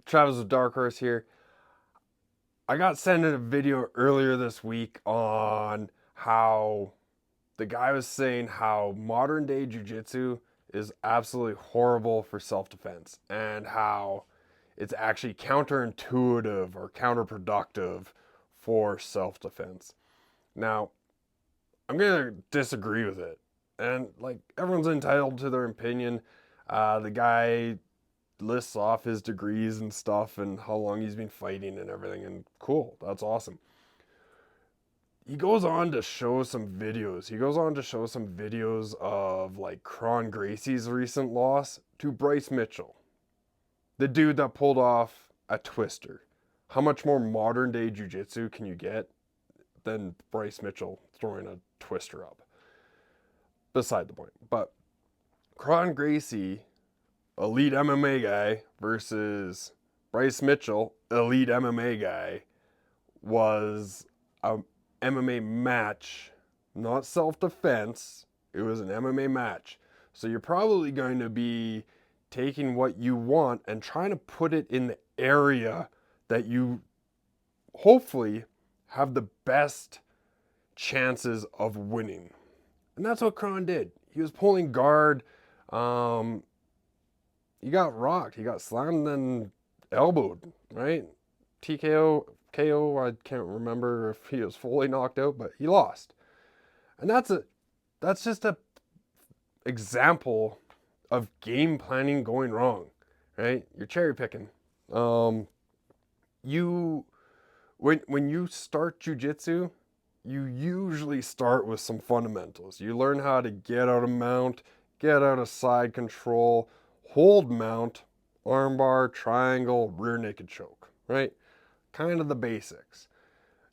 Travis with Dark Horse here. I got sent a video earlier this week on how the guy was saying how modern day jiu-jitsu is absolutely horrible for self-defense and how it's actually counterintuitive or counterproductive for self-defense. Now, I'm going to disagree with it. And like everyone's entitled to their opinion. The guy lists off his degrees and stuff and how long he's been fighting and everything, and cool, that's awesome. He goes on to show some videos. He goes on to show some videos of like Kron Gracie's recent loss to Bryce Mitchell, the dude that pulled off a twister. How much more modern day jiu-jitsu can you get than Bryce Mitchell throwing a twister up? Beside the point. But Kron Gracie, elite MMA guy, versus Bryce Mitchell, elite MMA guy, was a MMA match, not self-defense. It was an MMA match. So you're probably going to be taking what you want and trying to put it in the area that you hopefully have the best chances of winning. And that's what Kron did. He was pulling guard. He got rocked. He got slammed and elbowed, right? TKO, KO, I can't remember if he was fully knocked out, but he lost. And that's just a example of game planning going wrong, right? You're cherry picking. You when you start jujitsu, you usually start with some fundamentals. You learn how to get out of mount, get out of side control, hold mount, armbar, triangle, rear naked choke, right? Kind of the basics.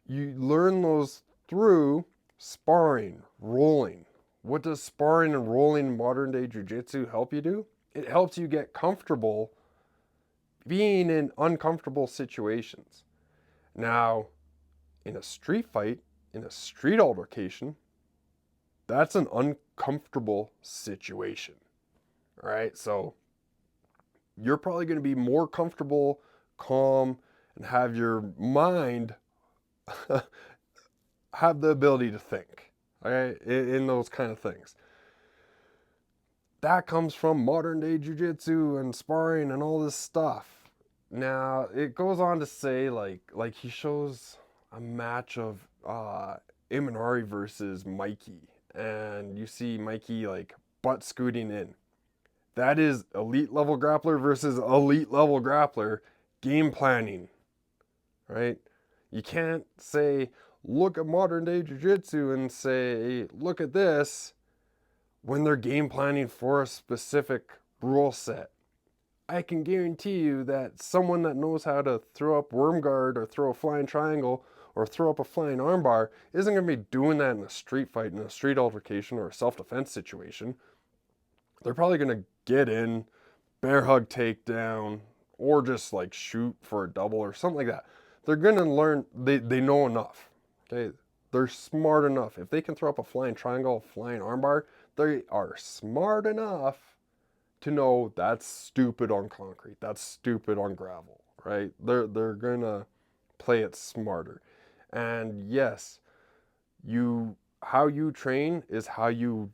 You learn those through sparring, rolling. What does sparring and rolling in modern day jiu-jitsu help you do? It helps you get comfortable being in uncomfortable situations. Now, in a street fight, in a street altercation, that's an uncomfortable situation. All right, so you're probably going to be more comfortable, calm, and have your mind have the ability to think, okay, in those kind of things. That comes from modern day jiu-jitsu and sparring and all this stuff. Now, it goes on to say, like he shows a match of Imanari versus Mikey, and you see Mikey like butt scooting in. That is elite level grappler versus elite level grappler game planning, right? You can't say, look at modern day jiu-jitsu and say, look at this, when they're game planning for a specific rule set. I can guarantee you that someone that knows how to throw up worm guard or throw a flying triangle or throw up a flying armbar isn't going to be doing that in a street fight, in a street altercation, or a self-defense situation. They're probably going to get in, bear hug takedown, or just like shoot for a double or something like that. They're going to learn, they know enough. Okay, they're smart enough. If they can throw up a flying triangle, a flying armbar, they are smart enough to know that's stupid on concrete. That's stupid on gravel, right? They're going to play it smarter. And yes, how you train is how you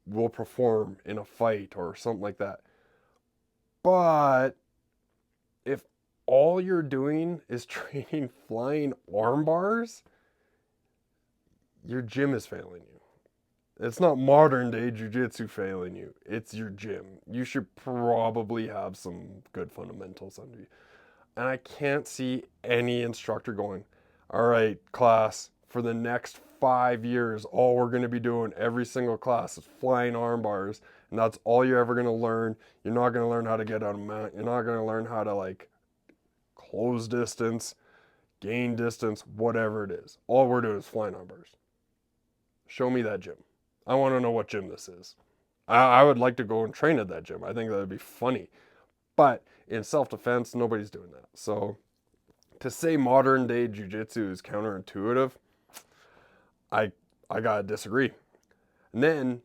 will perform in a fight or something like that. But if all you're doing is training flying arm bars, your gym is failing you. It's not modern day jiu-jitsu failing you. It's your gym. You should probably have some good fundamentals under you. And I can't see any instructor going, all right, class, for the next 5 years, all we're going to be doing every single class is flying arm bars, and that's all you're ever going to learn. You're not going to learn how to get out of mount. You're not going to learn how to like close distance, gain distance, whatever it is. All we're doing is flying arm bars. Show me that gym. I want to know what gym this is. I would like to go and train at that gym. I think that would be funny. But in self-defense, nobody's doing that. So to say modern day jiu-jitsu is counterintuitive, I gotta disagree. And then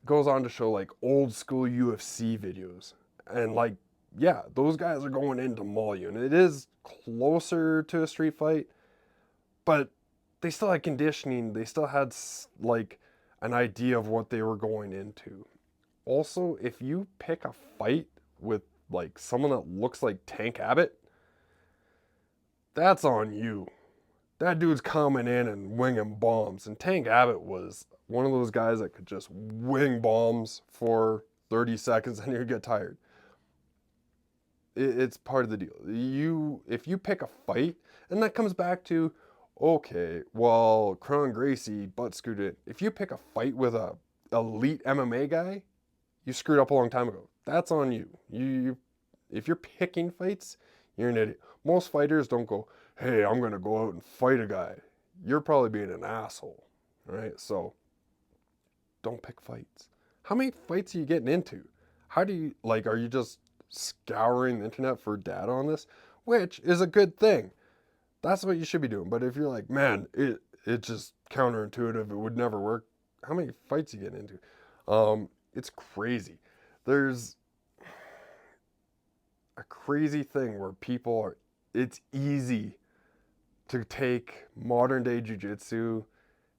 goes on to show like old school UFC videos and like yeah, those guys are going in to maul you. And it is closer to a street fight, but they still had conditioning. They still had like an idea of what they were going into. Also, if you pick a fight with like someone that looks like Tank Abbott, that's on you. That dude's coming in and winging bombs. And Tank Abbott was one of those guys that could just wing bombs for 30 seconds and you get tired. It's part of the deal. If you pick a fight, and that comes back to, okay, well, Kron Gracie butt screwed it. If you pick a fight with a elite MMA guy, you screwed up a long time ago. That's on you. If you're picking fights, you're an idiot. Most fighters don't go, hey, I'm gonna go out and fight a guy. You're probably being an asshole, right? So don't pick fights. How many fights are you getting into? How do you, like, are you just scouring the internet for data on this? Which is a good thing. That's what you should be doing. But if you're like, man, it's just counterintuitive, it would never work. How many fights you get into? It's crazy. There's a crazy thing where people are, it's easy to take modern day jiu-jitsu,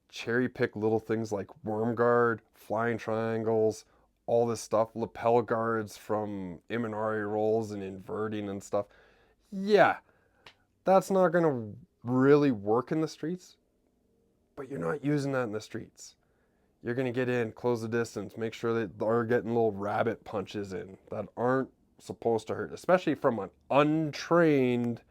cherry pick little things like worm guard, flying triangles, all this stuff, lapel guards from Imanari rolls and inverting and stuff. Yeah, that's not going to really work in the streets, but you're not using that in the streets. You're going to get in, close the distance, make sure that they're getting little rabbit punches in that aren't supposed to hurt, especially from an untrained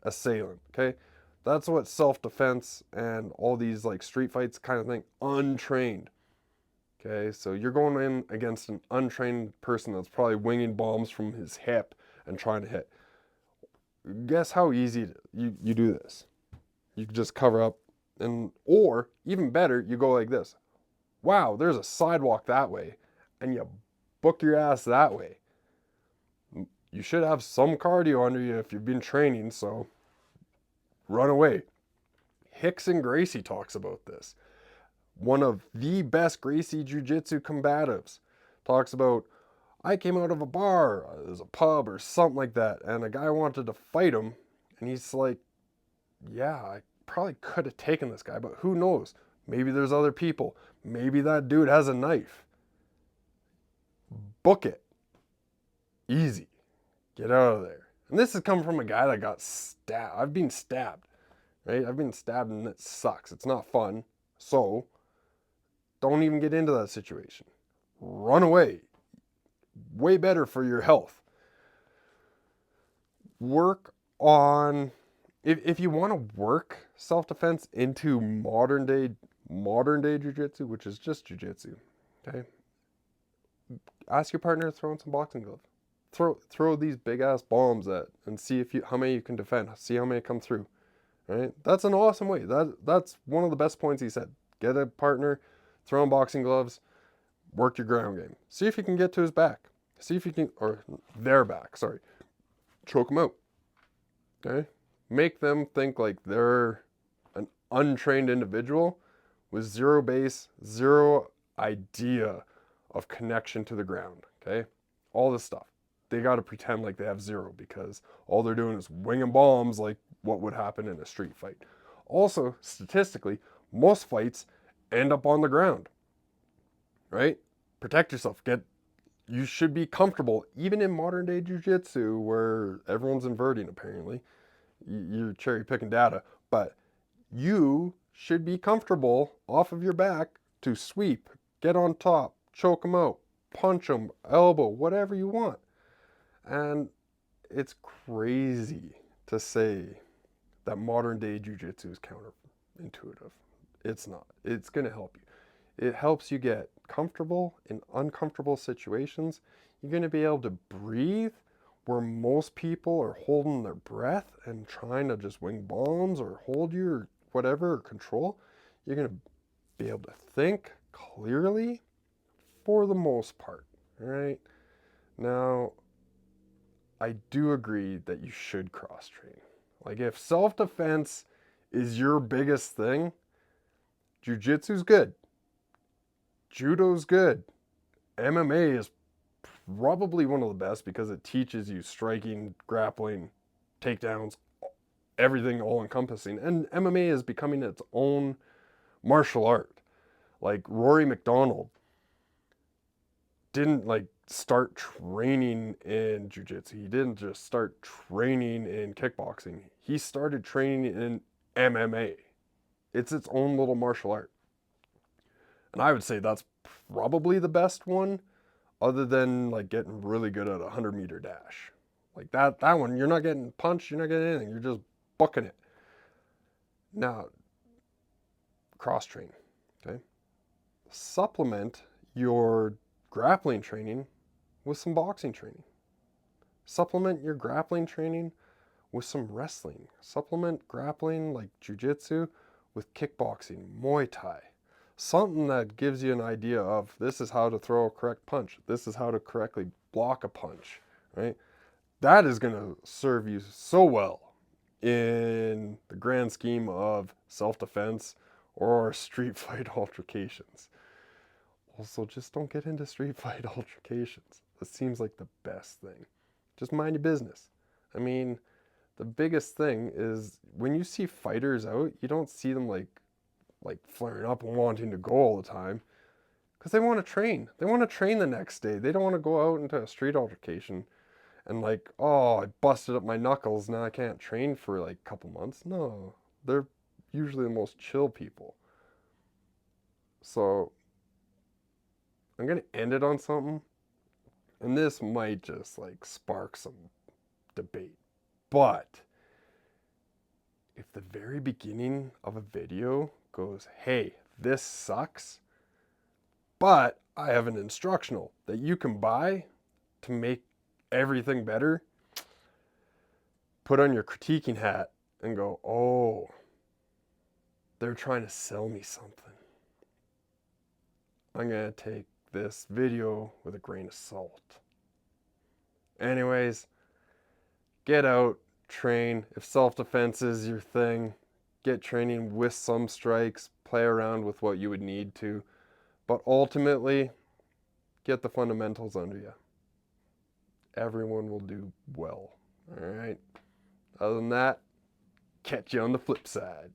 assailant, okay? That's what self-defense and all these like street fights kind of thing, untrained. Okay, so you're going in against an untrained person that's probably winging bombs from his hip and trying to hit. Guess how easy you do this? You just cover up and, or even better, you go like this. Wow, there's a sidewalk that way, and you book your ass that way. You should have some cardio under you if you've been training, so run away. Rickson Gracie talks about this. One of the best Gracie Jiu-Jitsu combatives talks about, I came out of a bar, there's a pub or something like that, and a guy wanted to fight him, and he's like, yeah, I probably could have taken this guy, but who knows? Maybe there's other people. Maybe that dude has a knife. Book it. Easy. Get out of there. And this has come from a guy that got stabbed. I've been stabbed, right? I've been stabbed and it sucks. It's not fun. So don't even get into that situation. Run away. Way better for your health. Work on, if you want to work self-defense into modern day jiu-jitsu, which is just jiu-jitsu, okay? Ask your partner to throw in some boxing gloves. Throw these big ass bombs at and see how many you can defend. See how many come through. Right? That's an awesome way. That's one of the best points he said. Get a partner, throw in boxing gloves, work your ground game. See if you can get to his back. See if you can, or their back, sorry. Choke them out. Okay? Make them think like they're an untrained individual with zero base, zero idea of connection to the ground. Okay? All this stuff. They got to pretend like they have zero because all they're doing is winging bombs like what would happen in a street fight. Also, statistically, most fights end up on the ground, right? Protect yourself. You should be comfortable, even in modern day jiu-jitsu where everyone's inverting apparently. You're cherry picking data, but you should be comfortable off of your back to sweep, get on top, choke them out, punch them, elbow, whatever you want. And it's crazy to say that modern day jiu-jitsu is counterintuitive. It's not. It's going to help you. It helps you get comfortable in uncomfortable situations. You're going to be able to breathe where most people are holding their breath and trying to just wing bombs or hold you or whatever or control. You're going to be able to think clearly for the most part. All right? Now, I do agree that you should cross-train. Like if self-defense is your biggest thing, jiu-jitsu's good. Judo's good. MMA is probably one of the best because it teaches you striking, grappling, takedowns, everything all encompassing. And MMA is becoming its own martial art. Like Rory McDonald didn't like start training in jiu-jitsu. He didn't just start training in kickboxing. He started training in MMA. It's its own little martial art. And I would say that's probably the best one, other than like getting really good at a 100-meter dash. Like that one, you're not getting punched, you're not getting anything, you're just bucking it. Now, cross train, okay? Supplement your grappling training with some boxing training. Supplement your grappling training with some wrestling. Supplement grappling like jiu-jitsu with kickboxing, Muay Thai. Something that gives you an idea of this is how to throw a correct punch. This is how to correctly block a punch, right? That is going to serve you so well in the grand scheme of self-defense or street fight altercations. Also, just don't get into street fight altercations. That seems like the best thing. Just mind your business. I mean, the biggest thing is when you see fighters out, you don't see them like flaring up and wanting to go all the time because they want to train. They want to train the next day. They don't want to go out into a street altercation and like, oh, I busted up my knuckles, now I can't train for like a couple months. No, they're usually the most chill people. So I'm going to end it on something, and this might just like spark some debate. But if the very beginning of a video goes, hey, this sucks, but I have an instructional that you can buy to make everything better, put on your critiquing hat and go, oh, they're trying to sell me something. I'm going to take this video with a grain of salt. Anyways, get out, train. If self-defense is your thing, get training with some strikes, play around with what you would need to, but ultimately, get the fundamentals under you. Everyone will do well, all right? Other than that, catch you on the flip side.